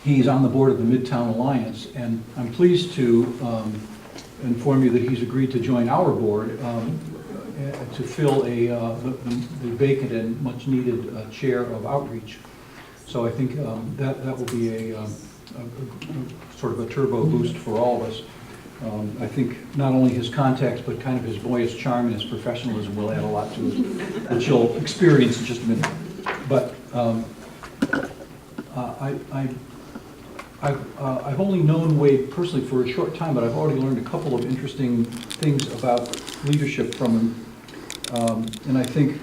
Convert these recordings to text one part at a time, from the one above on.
He's on the board of the Midtown Alliance, and I'm pleased to inform you that he's agreed to join our board to fill the vacant and much needed chair of outreach. So I think that will be a sort of a turbo boost for all of us. I think not only his contacts, but kind of his boyish charm and his professionalism will add a lot to it, which you'll experience in just a minute. But I've only known Wade personally for a short time, but I've already learned a couple of interesting things about leadership from him. And I think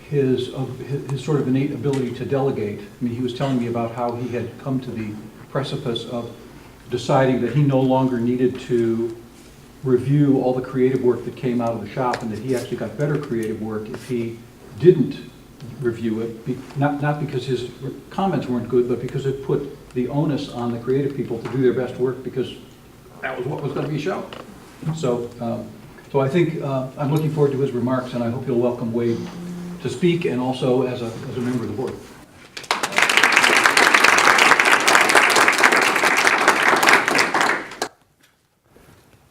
his sort of innate ability to delegate. I mean, he was telling me about how he had come to the precipice of deciding that he no longer needed to review all the creative work that came out of the shop, and that he actually got better creative work if he didn't review it, not because his comments weren't good, but because it put the onus on the creative people to do their best work, because that was what was going to be shown. So, so I think I'm looking forward to his remarks, and I hope you'll welcome Wade to speak, and also as a member of the board.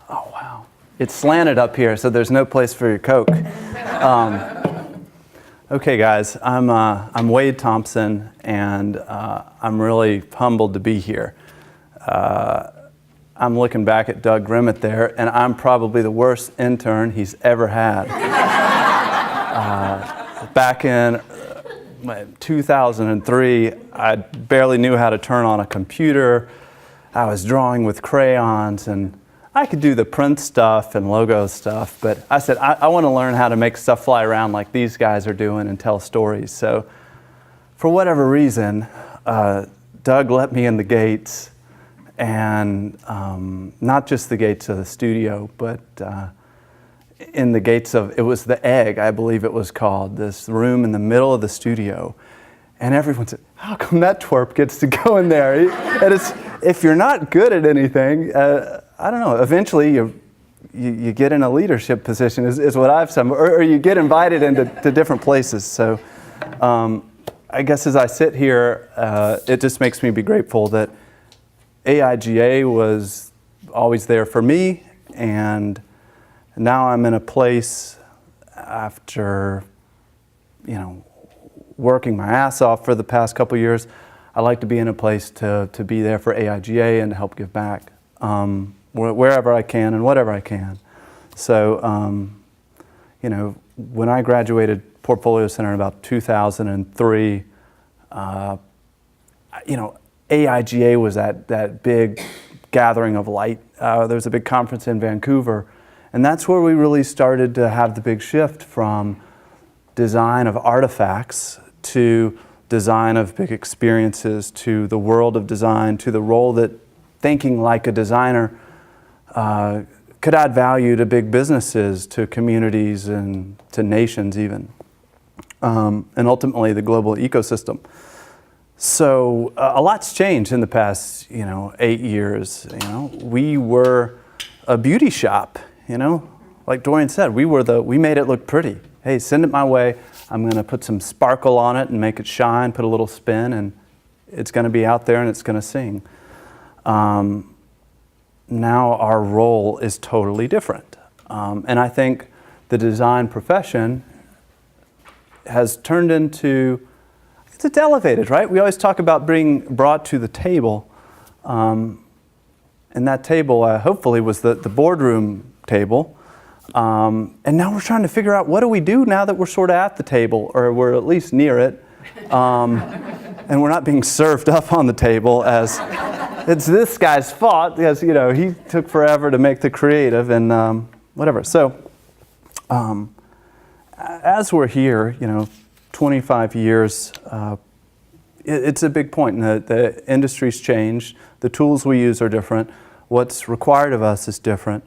Oh wow! It's slanted up here, so there's no place for your Coke. Okay, guys, I'm Wade Thompson, and I'm really humbled to be here. I'm looking back at Doug Grimmett there, and I'm probably the worst intern he's ever had. Back in 2003, I barely knew how to turn on a computer. I was drawing with crayons, and I could do the print stuff and logo stuff, but I said, I want to learn how to make stuff fly around like these guys are doing and tell stories. So for whatever reason, Doug let me in the gates, and not just the gates of the studio, but in the gates of, it was the Egg, I believe it was called, this room in the middle of the studio. And everyone said, how come that twerp gets to go in there? And it's, if you're not good at anything, I don't know, eventually you get in a leadership position is what I've said, or you get invited into different places. So I guess as I sit here, it just makes me be grateful that AIGA was always there for me, and now I'm in a place after, working my ass off for the past couple years. I like to be in a place to be there for AIGA and to help give back wherever I can and whatever I can. So, when I graduated Portfolio Center in about 2003, AIGA was that big gathering of light. There was a big conference in Vancouver, and that's where we really started to have the big shift from design of artifacts to design of big experiences, to the world of design, to the role that thinking like a designer could add value to big businesses, to communities, and to nations even, and ultimately the global ecosystem. So a lot's changed in the past, 8 years. We were a beauty shop. Like Dorian said, we made it look pretty. Hey, send it my way. I'm going to put some sparkle on it and make it shine, put a little spin, and it's going to be out there and it's going to sing. Now our role is totally different. And I think the design profession has turned into, it's elevated, right? We always talk about being brought to the table. And that table hopefully was the boardroom table. And now we're trying to figure out, what do we do now that we're sort of at the table, or we're at least near it, and we're not being served up on the table as it's this guy's fault, because he took forever to make the creative and whatever. So as we're here, 25 years, it's a big point. The industry's changed. The tools we use are different. What's required of us is different.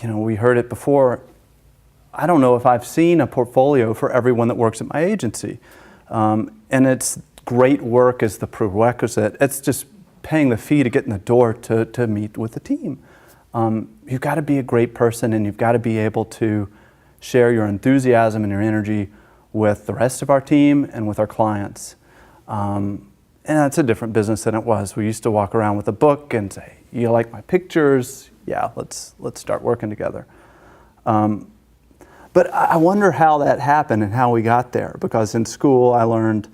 We heard it before. I don't know if I've seen a portfolio for everyone that works at my agency. And it's great work is the prerequisite. It's just paying the fee to get in the door to meet with the team. You've got to be a great person, and you've got to be able to share your enthusiasm and your energy with the rest of our team and with our clients. And that's a different business than it was. We used to walk around with a book and say, "You like my pictures? Yeah, let's start working together." But I wonder how that happened and how we got there, because in school I learned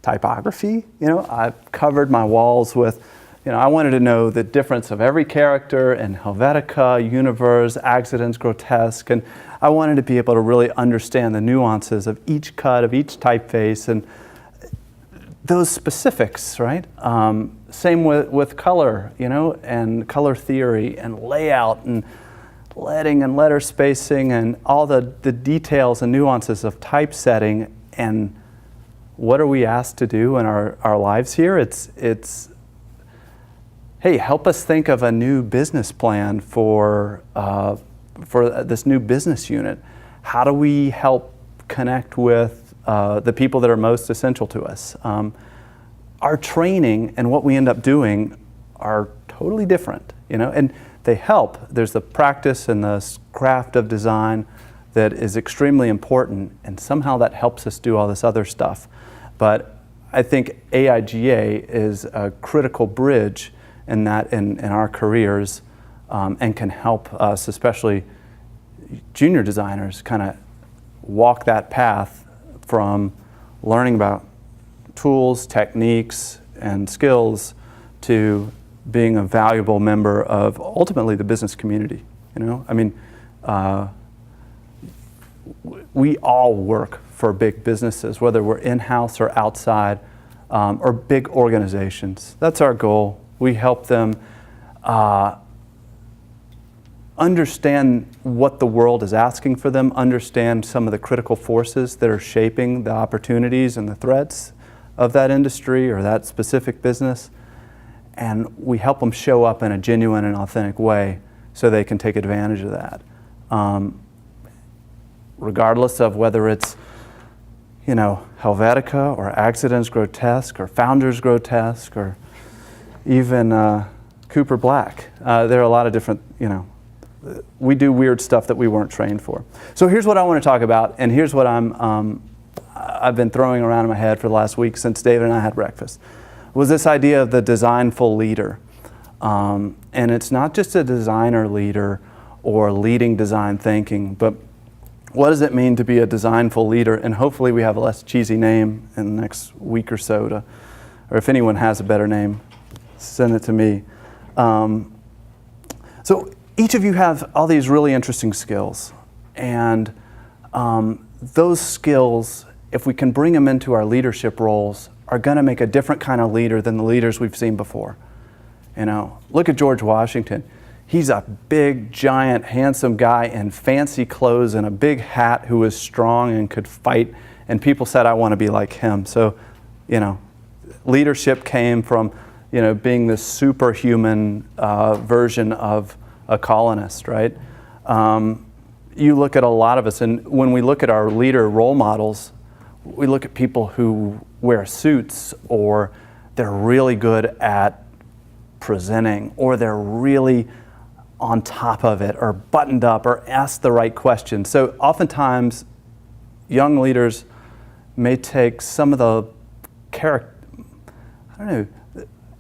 typography. I covered my walls with, I wanted to know the difference of every character in Helvetica, Universe, Accidents, Grotesque, and I wanted to be able to really understand the nuances of each cut, of each typeface, and those specifics, right? Same with color, and color theory and layout and leading and letter spacing and all the details and nuances of typesetting. And what are we asked to do in our lives here? It's hey, help us think of a new business plan for this new business unit. How do we help connect with the people that are most essential to us? Our training and what we end up doing are totally different, and they help. There's the practice and the craft of design that is extremely important, and somehow that helps us do all this other stuff. But I think AIGA is a critical bridge in that in our careers, and can help us, especially junior designers, kind of walk that path from learning about tools, techniques, and skills to being a valuable member of ultimately the business community. We all work for big businesses, whether we're in-house or outside, or big organizations. That's our goal. We help them understand what the world is asking for them, understand some of the critical forces that are shaping the opportunities and the threats of that industry or that specific business. And we help them show up in a genuine and authentic way so they can take advantage of that. Regardless of whether it's, Helvetica or Accidents Grotesque or Founders Grotesque or even Cooper Black. There are a lot of different, we do weird stuff that we weren't trained for. So here's what I want to talk about, and here's what I've been throwing around in my head for the last week since David and I had breakfast, was this idea of the designful leader. And it's not just a designer leader or leading design thinking, but what does it mean to be a designful leader? And hopefully we have a less cheesy name in the next week or so, or if anyone has a better name, send it to me. So each of you have all these really interesting skills, and those skills, if we can bring them into our leadership roles, are going to make a different kind of leader than the leaders we've seen before. Look at George Washington. He's a big, giant, handsome guy in fancy clothes and a big hat who was strong and could fight, and people said, I want to be like him. So, leadership came from, being this superhuman version of a colonist, right? You look at a lot of us, and when we look at our leader role models, we look at people who wear suits, or they're really good at presenting, or they're really on top of it, or buttoned up, or ask the right questions. So oftentimes, young leaders may take some of the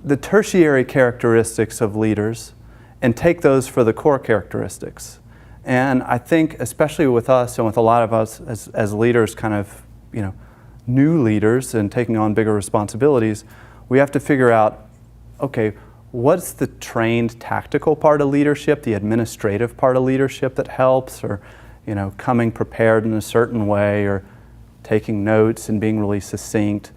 the tertiary characteristics of leaders and take those for the core characteristics. And I think, especially with us and with a lot of us as leaders, kind of, new leaders and taking on bigger responsibilities, we have to figure out, okay, what's the trained tactical part of leadership, the administrative part of leadership that helps, or, coming prepared in a certain way, or taking notes and being really succinct.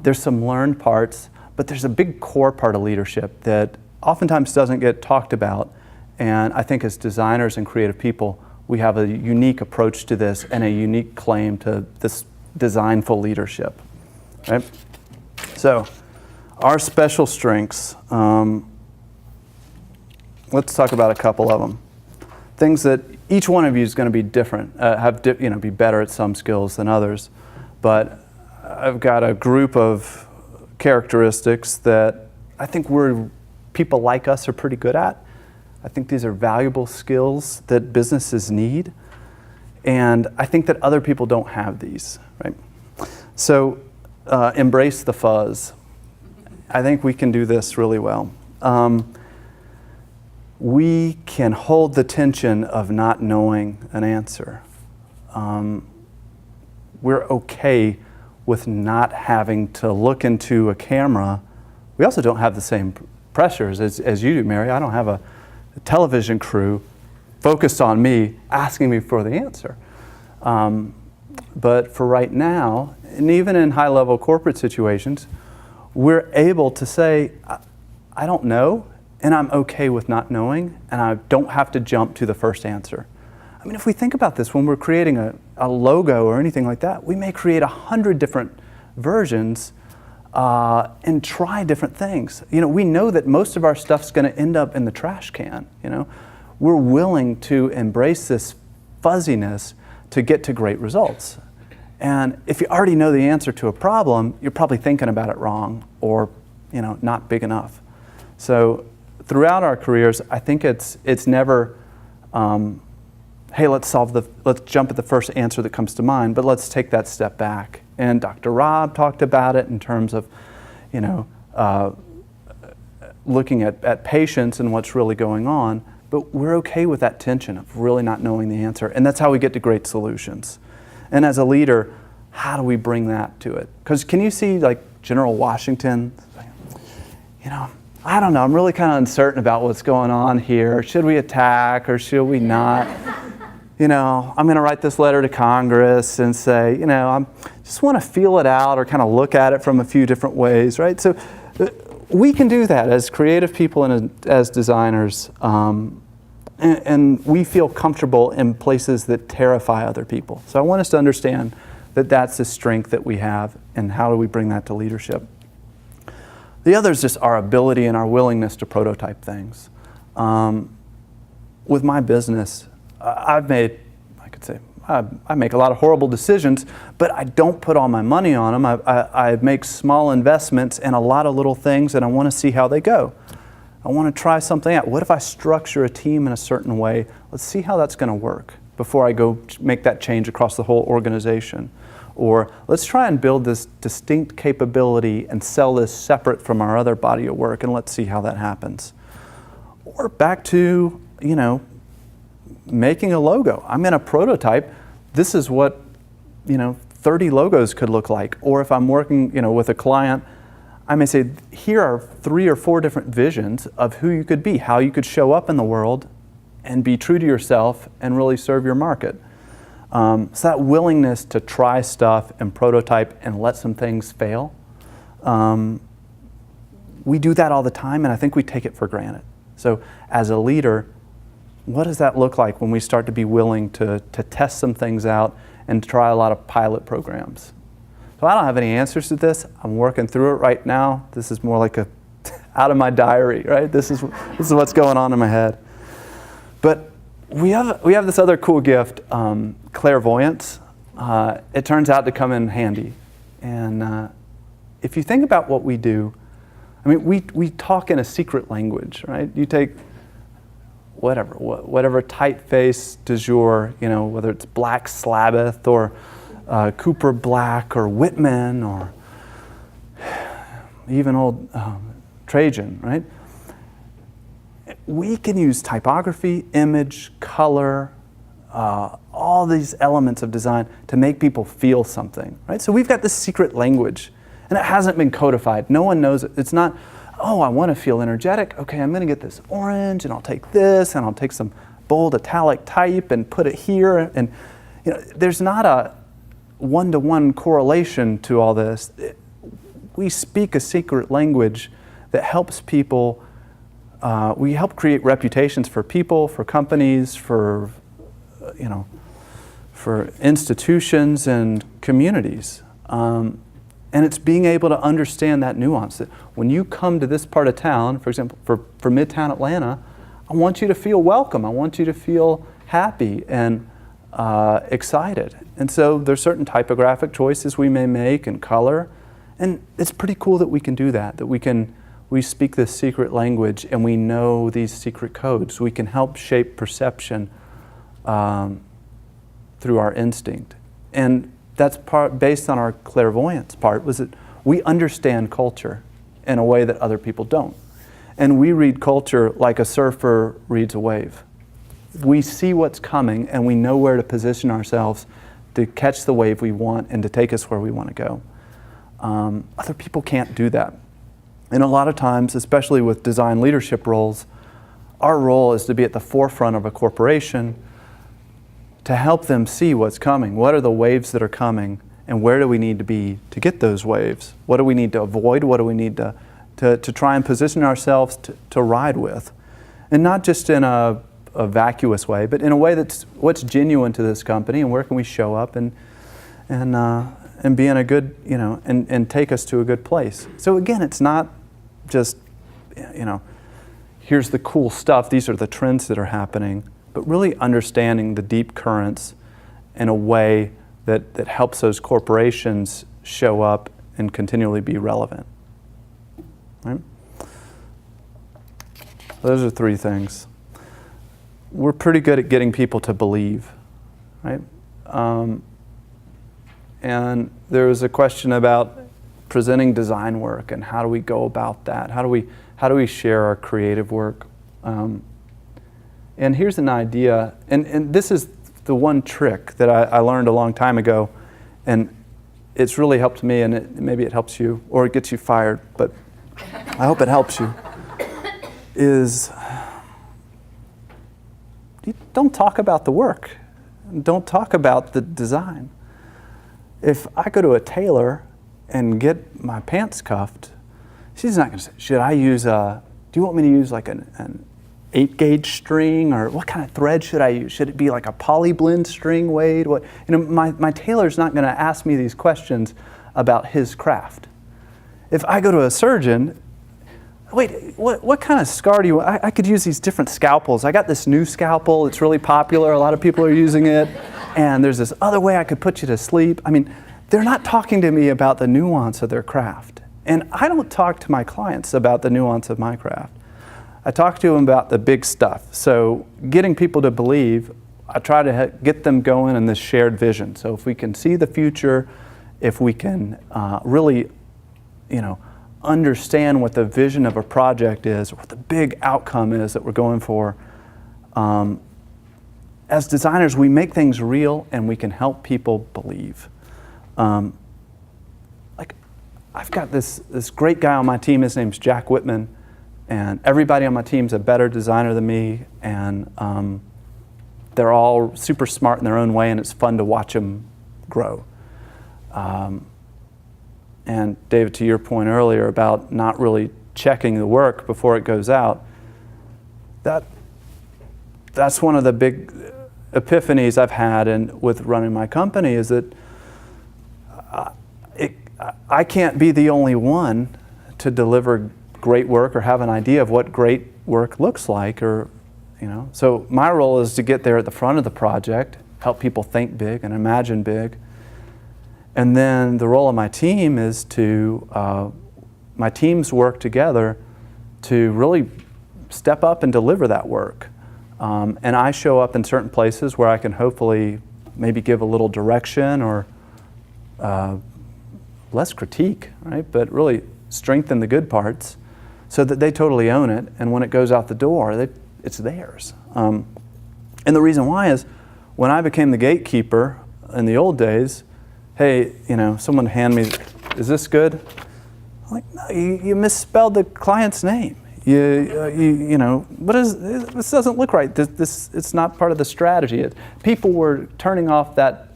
There's some learned parts, but there's a big core part of leadership that oftentimes doesn't get talked about. And I think as designers and creative people, we have a unique approach to this and a unique claim to this designful leadership, right? So, our special strengths, let's talk about a couple of them. Things that each one of you is going to be different, be better at some skills than others. But I've got a group of characteristics that I think people like us are pretty good at. I think these are valuable skills that businesses need. And I think that other people don't have these, right? So embrace the fuzz. I think we can do this really well. We can hold the tension of not knowing an answer. We're okay with not having to look into a camera. We also don't have the same pressures as you do, Mary. I don't have a television crew focused on me, asking me for the answer. But for right now, and even in high-level corporate situations, we're able to say, I don't know, and I'm okay with not knowing, and I don't have to jump to the first answer. I mean, if we think about this, when we're creating a logo or anything like that, we may create 100 different versions and try different things. You know, we know that most of our stuff's going to end up in the trash can, you know. We're willing to embrace this fuzziness to get to great results. And if you already know the answer to a problem, you're probably thinking about it wrong or, you know, not big enough. So throughout our careers, I think it's never, hey, let's jump at the first answer that comes to mind, but let's take that step back. And Dr. Rob talked about it in terms of, you know, looking at patients and what's really going on, but we're okay with that tension of really not knowing the answer, and that's how we get to great solutions. And as a leader, how do we bring that to it? Because can you see, like, General Washington, you know, I don't know, I'm really kind of uncertain about what's going on here. Should we attack or should we not? You know, I'm going to write this letter to Congress and say, you know, I just want to feel it out or kind of look at it from a few different ways, right? So we can do that as creative people and as designers. And we feel comfortable in places that terrify other people. So I want us to understand that that's the strength that we have, and how do we bring that to leadership. The other is just our ability and our willingness to prototype things. With my business, I make a lot of horrible decisions, but I don't put all my money on them. I make small investments in a lot of little things, and I want to see how they go. I want to try something out. What if I structure a team in a certain way? Let's see how that's going to work before I go make that change across the whole organization. Or let's try and build this distinct capability and sell this separate from our other body of work, and let's see how that happens. Or back to, you know, making a logo. I'm in a prototype. This is what, you know, 30 logos could look like. Or if I'm working, you know, with a client, I may say, here are 3 or 4 different visions of who you could be, how you could show up in the world and be true to yourself and really serve your market. So that willingness to try stuff and prototype and let some things fail, we do that all the time, and I think we take it for granted. So as a leader, what does that look like when we start to be willing to test some things out and try a lot of pilot programs? So I don't have any answers to this. I'm working through it right now. This is more like out of my diary, right? This is what's going on in my head. But we have this other cool gift, clairvoyance. It turns out to come in handy. And if you think about what we do, I mean, we talk in a secret language, right? You take whatever typeface du jour, you know, whether it's Black Sabbath or Cooper Black or Whitman or even old Trajan, right? We can use typography, image, color, all these elements of design to make people feel something, right? So we've got this secret language, and it hasn't been codified. No one knows it. It's not, oh, I want to feel energetic. Okay, I'm going to get this orange, and I'll take this, and I'll take some bold italic type and put it here. And you know, there's not a one-to-one correlation to all this. We speak a secret language that helps people. We help create reputations for people, for companies, for for institutions and communities. And it's being able to understand that nuance. That when you come to this part of town, for example, for Midtown Atlanta, I want you to feel welcome. I want you to feel happy and excited. And so there's certain typographic choices we may make and color. And it's pretty cool that we can do that we speak this secret language and we know these secret codes. We can help shape perception through our instinct. And that's based on our clairvoyance part, was that we understand culture in a way that other people don't. And we read culture like a surfer reads a wave. We see what's coming and we know where to position ourselves to catch the wave we want and to take us where we want to go. Other people can't do that. And a lot of times, especially with design leadership roles, our role is to be at the forefront of a corporation to help them see what's coming. What are the waves that are coming, and where do we need to be to get those waves? What do we need to avoid? What do we need to try and position ourselves to ride with? And not just in a vacuous way, but in a way that's what's genuine to this company, and where can we show up and be in a good, and take us to a good place. So again, it's not just, here's the cool stuff, these are the trends that are happening, but really understanding the deep currents in a way that helps those corporations show up and continually be relevant. Right? Those are three things. We're pretty good at getting people to believe, right? And there was a question about presenting design work and how do we go about that? How do we share our creative work? And here's an idea, and this is the one trick that I learned a long time ago, and it's really helped me, and maybe it helps you, or it gets you fired, but I hope it helps you, is don't talk about the work. Don't talk about the design. If I go to a tailor and get my pants cuffed, she's not going to say, should I use do you want me to use like an 8-gauge string, or what kind of thread should I use? Should it be like a poly blend string, Wade? What, my tailor's not going to ask me these questions about his craft. If I go to a surgeon, wait, what kind of scar do you want? I could use these different scalpels. I got this new scalpel. It's really popular. A lot of people are using it. And there's this other way I could put you to sleep. I mean, they're not talking to me about the nuance of their craft. And I don't talk to my clients about the nuance of my craft. I talk to them about the big stuff. So getting people to believe, I try to get them going in this shared vision. So if we can see the future, if we can really, understand what the vision of a project is, or what the big outcome is that we're going for, as designers, we make things real and we can help people believe. Like, I've got this great guy on my team, his name's Jack Whitman, and everybody on my team's a better designer than me, and they're all super smart in their own way, and it's fun to watch them grow. And David, to your point earlier about not really checking the work before it goes out, that's one of the big epiphanies I've had with running my company, is that I can't be the only one to deliver great work or have an idea of what great work looks like, So my role is to get there at the front of the project, help people think big and imagine big. And then the role of my team is my teams work together to really step up and deliver that work. And I show up in certain places where I can hopefully maybe give a little direction or less critique, right? But really strengthen the good parts so that they totally own it. And when it goes out the door, it's theirs. And the reason why is when I became the gatekeeper in the old days, hey, someone hand me, is this good? I'm like, no, you misspelled the client's name. This doesn't look right. It's not part of the strategy. People were turning off that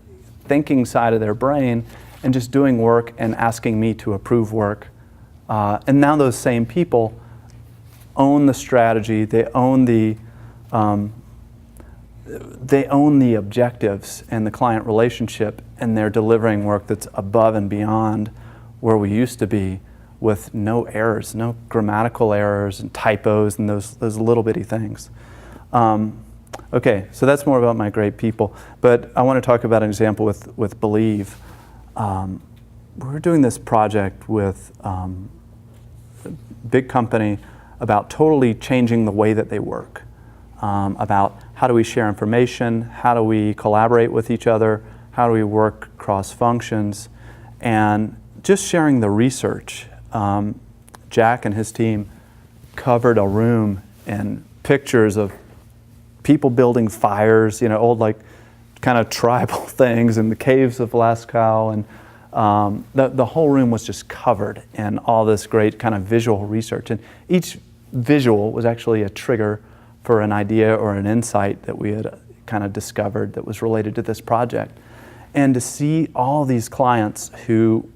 thinking side of their brain and just doing work and asking me to approve work. And now those same people own the strategy. They own the objectives and the client relationship, and they're delivering work that's above and beyond where we used to be, with no errors, no grammatical errors and typos and those little bitty things. Okay, so that's more about my great people. But I want to talk about an example with Believe. We're doing this project with a big company about totally changing the way that they work, about how do we share information, how do we collaborate with each other, how do we work across functions, and just sharing the research. Jack and his team covered a room and pictures of people building fires, you know, old like kind of tribal things in the caves of Lascaux, and the whole room was just covered in all this great kind of visual research. And each visual was actually a trigger for an idea or an insight that we had kind of discovered that was related to this project. And to see all these clients who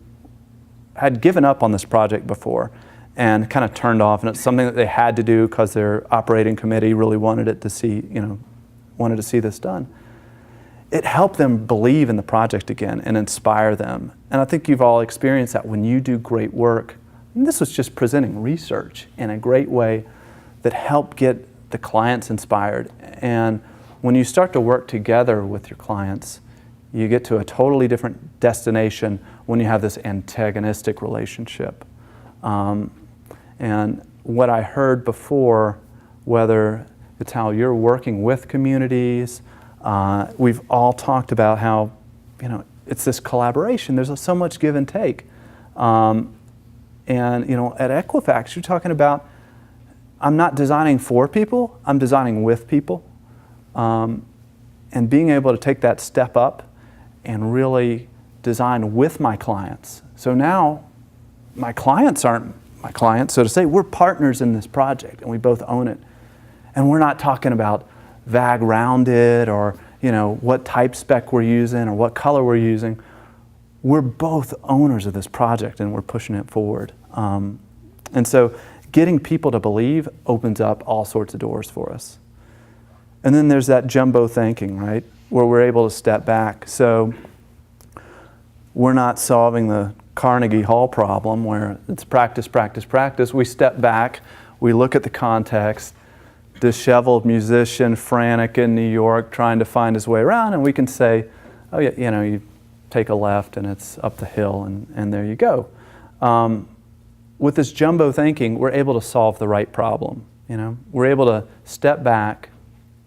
had given up on this project before and kind of turned off, and it's something that they had to do because their operating committee really wanted it to see, you know, wanted to see this done. It helped them believe in the project again and inspire them. And I think you've all experienced that when you do great work. And this was just presenting research in a great way that helped get the clients inspired. And when you start to work together with your clients, you get to a totally different destination when you have this antagonistic relationship. And what I heard before, whether it's how you're working with communities, we've all talked about how, you know, it's this collaboration. There's so much give and take. And, you know, at Equifax, you're talking about, I'm not designing for people, I'm designing with people. And being able to take that step up and really design with my clients. So now, my clients aren't my clients, so to say, we're partners in this project and we both own it. And we're not talking about VAG rounded or, you know, what type spec we're using or what color we're using. We're both owners of this project and we're pushing it forward. And so getting people to believe opens up all sorts of doors for us. And then there's that jumbo thinking, right? Where we're able to step back. So we're not solving the Carnegie Hall problem where it's practice, practice, practice. We step back, we look at the context, disheveled musician, frantic in New York, trying to find his way around, and we can say, oh yeah, you know, you take a left and it's up the hill and there you go. With this jumbo thinking, we're able to solve the right problem. You know, we're able to step back,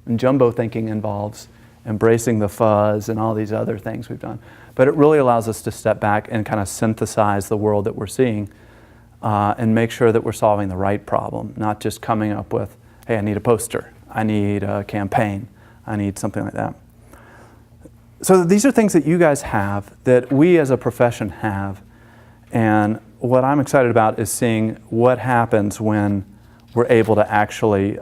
and jumbo thinking involves embracing the fuzz and all these other things we've done. But it really allows us to step back and kind of synthesize the world that we're seeing and make sure that we're solving the right problem, not just coming up with, hey, I need a poster, I need a campaign, I need something like that. So these are things that you guys have, that we as a profession have, and what I'm excited about is seeing what happens when we're able to actually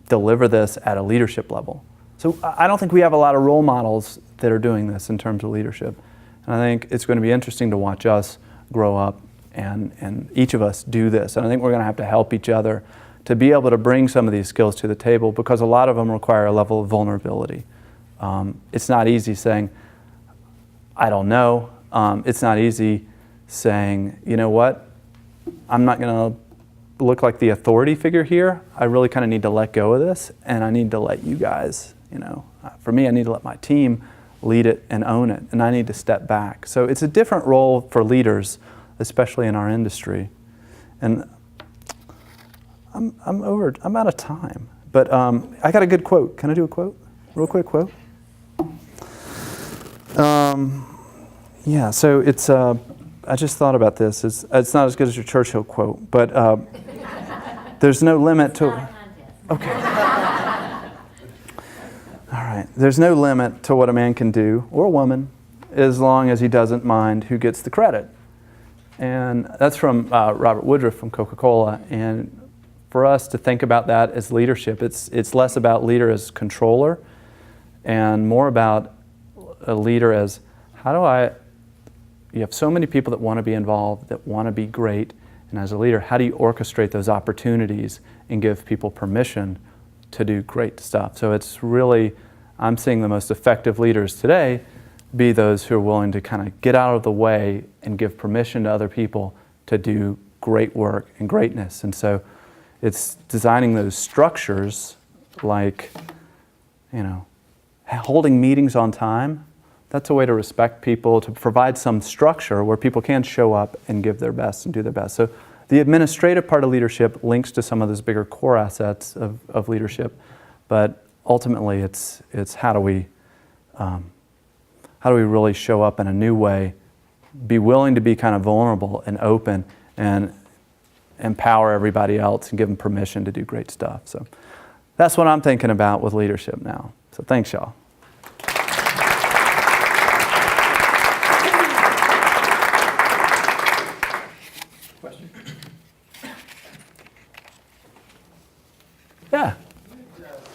deliver this at a leadership level. So I don't think we have a lot of role models that are doing this in terms of leadership. And I think it's going to be interesting to watch us grow up and each of us do this. And I think we're going to have to help each other to be able to bring some of these skills to the table, because a lot of them require a level of vulnerability. It's not easy saying, I don't know. It's not easy saying, you know what, I'm not going to look like the authority figure here. I really kind of need to let go of this, and I need to let you guys, you know, for me, I need to let my team lead it and own it, and I need to step back. So it's a different role for leaders, especially in our industry. And I'm out of time, but I got a good quote. Can I do a quote? Real quick quote? Yeah, so it's, I just thought about this. It's not as good as your Churchill quote, but there's no limit to, okay. All right, there's no limit to what a man can do, or a woman, as long as he doesn't mind who gets the credit. And that's from Robert Woodruff from Coca-Cola. And for us to think about that as leadership, it's less about leader as controller and more about a leader as, you have so many people that want to be involved, that want to be great, and as a leader, how do you orchestrate those opportunities and give people permission to do great stuff? So it's really, I'm seeing the most effective leaders today be those who are willing to kind of get out of the way and give permission to other people to do great work and greatness. And so it's designing those structures like, you know, holding meetings on time. That's a way to respect people, to provide some structure where people can show up and give their best and do their best. So the administrative part of leadership links to some of those bigger core assets of leadership, but ultimately it's how do we how do we really show up in a new way, be willing to be kind of vulnerable and open and empower everybody else and give them permission to do great stuff. So that's what I'm thinking about with leadership now. So thanks, y'all. Question? Yeah.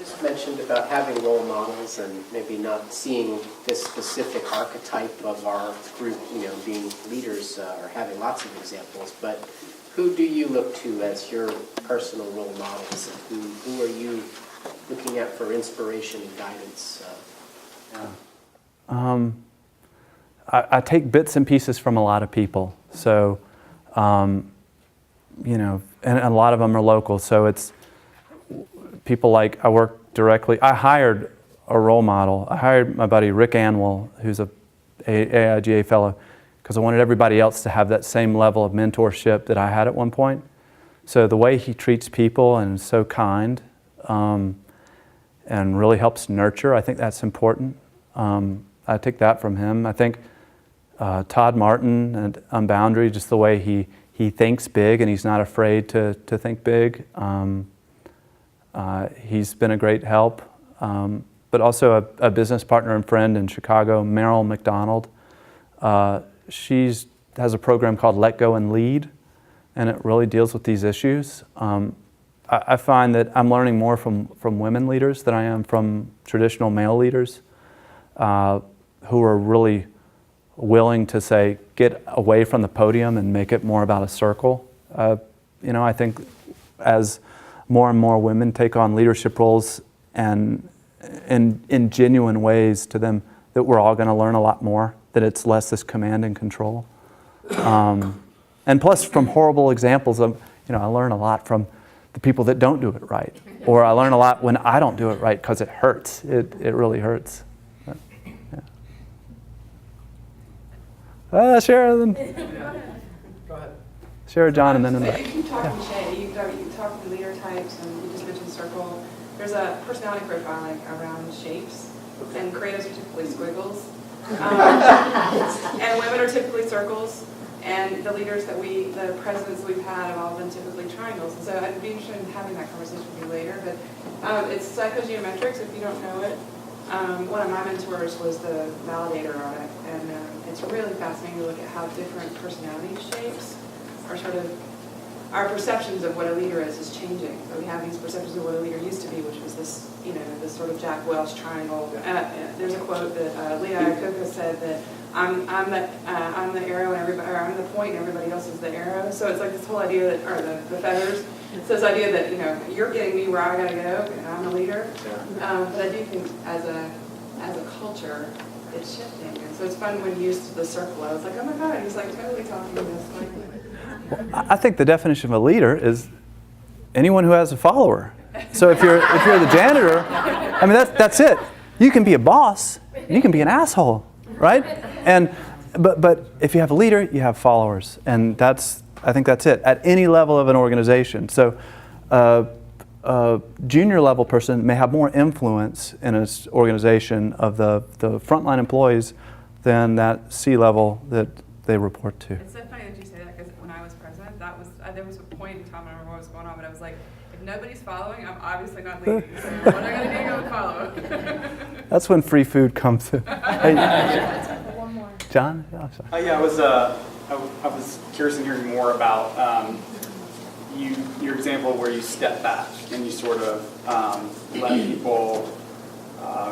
Just mentioned about having role models and maybe not seeing this specific archetype of our group, being leaders or having lots of examples, but who do you look to as your personal role models, and who are you looking at for inspiration and guidance? I take bits and pieces from a lot of people. So, and a lot of them are local. So it's people like, I work directly, I hired a role model. I hired my buddy Rick Anwell, who's a AIGA fellow, because I wanted everybody else to have that same level of mentorship that I had at one point. So the way he treats people and is so kind and really helps nurture, I think that's important. I take that from him. I think Todd Martin and Unboundary, just the way he thinks big and he's not afraid to think big. He's been a great help. But also a business partner and friend in Chicago, Meryl McDonald. She has a program called Let Go and Lead, and it really deals with these issues. I find that I'm learning more from women leaders than I am from traditional male leaders who are really willing to say, get away from the podium and make it more about a circle. I think as more and more women take on leadership roles and in genuine ways to them, that we're all going to learn a lot more, that it's less this command and control. And plus from horrible examples of, I learn a lot from the people that don't do it right. Or I learn a lot when I don't do it right because it hurts. It really hurts. But, yeah. Sharon. Go ahead. Sharon, John, and then in the back. You keep talking Shay, you talk to leader types, and you just mentioned circle. There's a personality profiling around shapes, and creatives are typically squiggles. And women are typically circles, and the leaders the presidents we've had have all been typically triangles. And so I'd be interested in having that conversation with you later, but it's psychogeometrics if you don't know it. One of my mentors was the validator of it, and it's really fascinating to look at how different personality shapes are sort of, our perceptions of what a leader is changing. So we have these perceptions of what a leader used to be, which was this, this sort of Jack Welch triangle. There's a quote that Lee Iacocca said that I'm the arrow and everybody, or I'm the point and everybody else is the arrow. So it's like this whole idea that, or the feathers. It's this idea that you're getting me where I gotta go, and I'm a leader. But I do think as a culture, it's shifting, and so it's fun when you used the circle. I was like, oh my God, he's like totally talking this language. Well, I think the definition of a leader is anyone who has a follower. So if you're the janitor, I mean that's it. You can be a boss, and you can be an asshole, right? But if you have a leader, you have followers, and I think that's it at any level of an organization. So a junior level person may have more influence in an organization of the frontline employees than that C-level that they report to. It's so funny that you say that, because when I was president, there was a point in time, I don't remember what was going on, but I was like, if nobody's following, I'm obviously not leading. So what am I going to do to follow? That's when free food comes in. Hey, One more. John? Yeah, sorry. I was curious in hearing more about your example where you step back and you sort of let people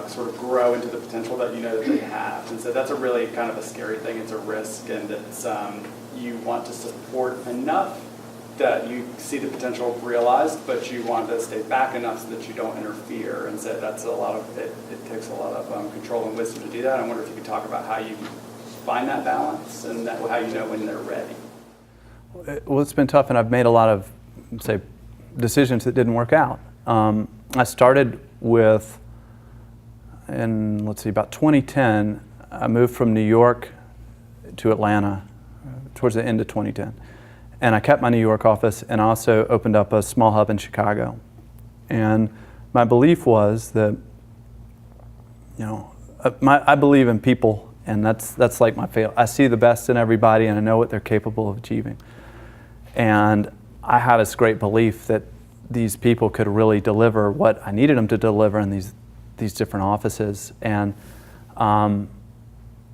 sort of grow into the potential that you know that they have. And so that's a really kind of a scary thing. It's a risk, and it's you want to support enough that you see the potential realized, but you want to stay back enough so that you don't interfere. And so that's a lot of it. It takes a lot of control and wisdom to do that. I wonder if you could talk about how you find that balance and how you know when they're ready. Well, it's been tough, and I've made a lot of, say, decisions that didn't work out. I started with, about 2010, I moved from New York to Atlanta towards the end of 2010. And I kept my New York office, and I also opened up a small hub in Chicago. And my belief was that, I believe in people And that's like my fail. I see the best in everybody and I know what they're capable of achieving. And I had this great belief that these people could really deliver what I needed them to deliver in these different offices. And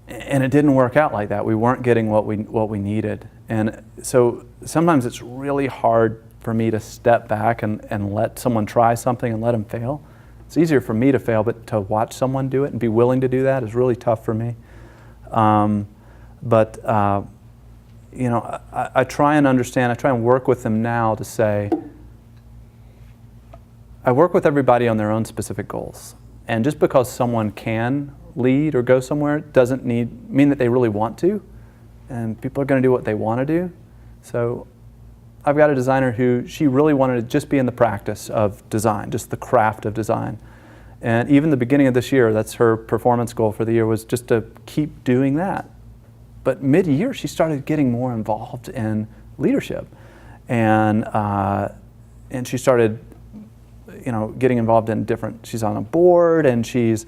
it didn't work out like that. We weren't getting what we needed. And so sometimes it's really hard for me to step back and let someone try something and let them fail. It's easier for me to fail, but to watch someone do it and be willing to do that is really tough for me. You know, I try and understand, I try and work with them now to say, I work with everybody on their own specific goals. And just because someone can lead or go somewhere doesn't mean that they really want to. And people are going to do what they want to do. So I've got a designer who, she really wanted to just be in the practice of design, just the craft of design. And even the beginning of this year, that's her performance goal for the year, was just to keep doing that. But mid-year, she started getting more involved in leadership. And she started, you know, getting involved in different, she's on a board, and she's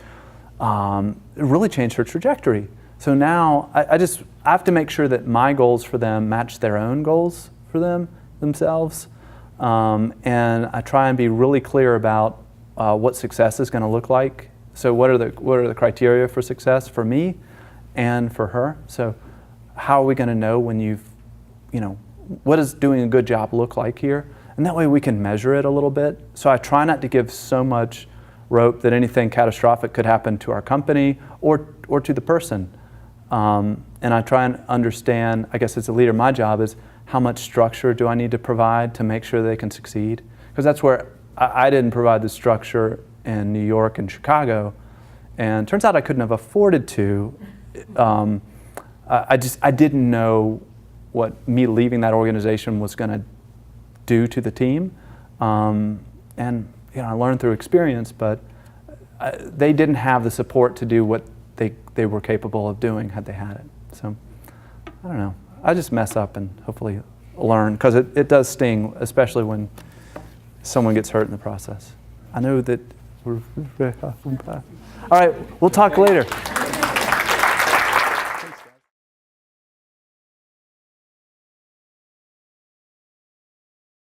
really changed her trajectory. So now I have to make sure that my goals for them match their own goals for themselves. And I try and be really clear about what success is going to look like. So what are the criteria for success for me and for her? So how are we going to know when you know, what does doing a good job look like here? And that way we can measure it a little bit. So I try not to give so much rope that anything catastrophic could happen to our company or to the person. And I try and understand, I guess as a leader, my job is how much structure do I need to provide to make sure they can succeed? Because that's where I didn't provide the structure in New York and Chicago. And it turns out I couldn't have afforded to. I didn't know what me leaving that organization was going to do to the team. And you know, I learned through experience, but they didn't have the support to do what they were capable of doing had they had it. So I don't know. I just mess up and hopefully learn, because it does sting, especially when someone gets hurt in the process. I know that we're all right, we'll talk later.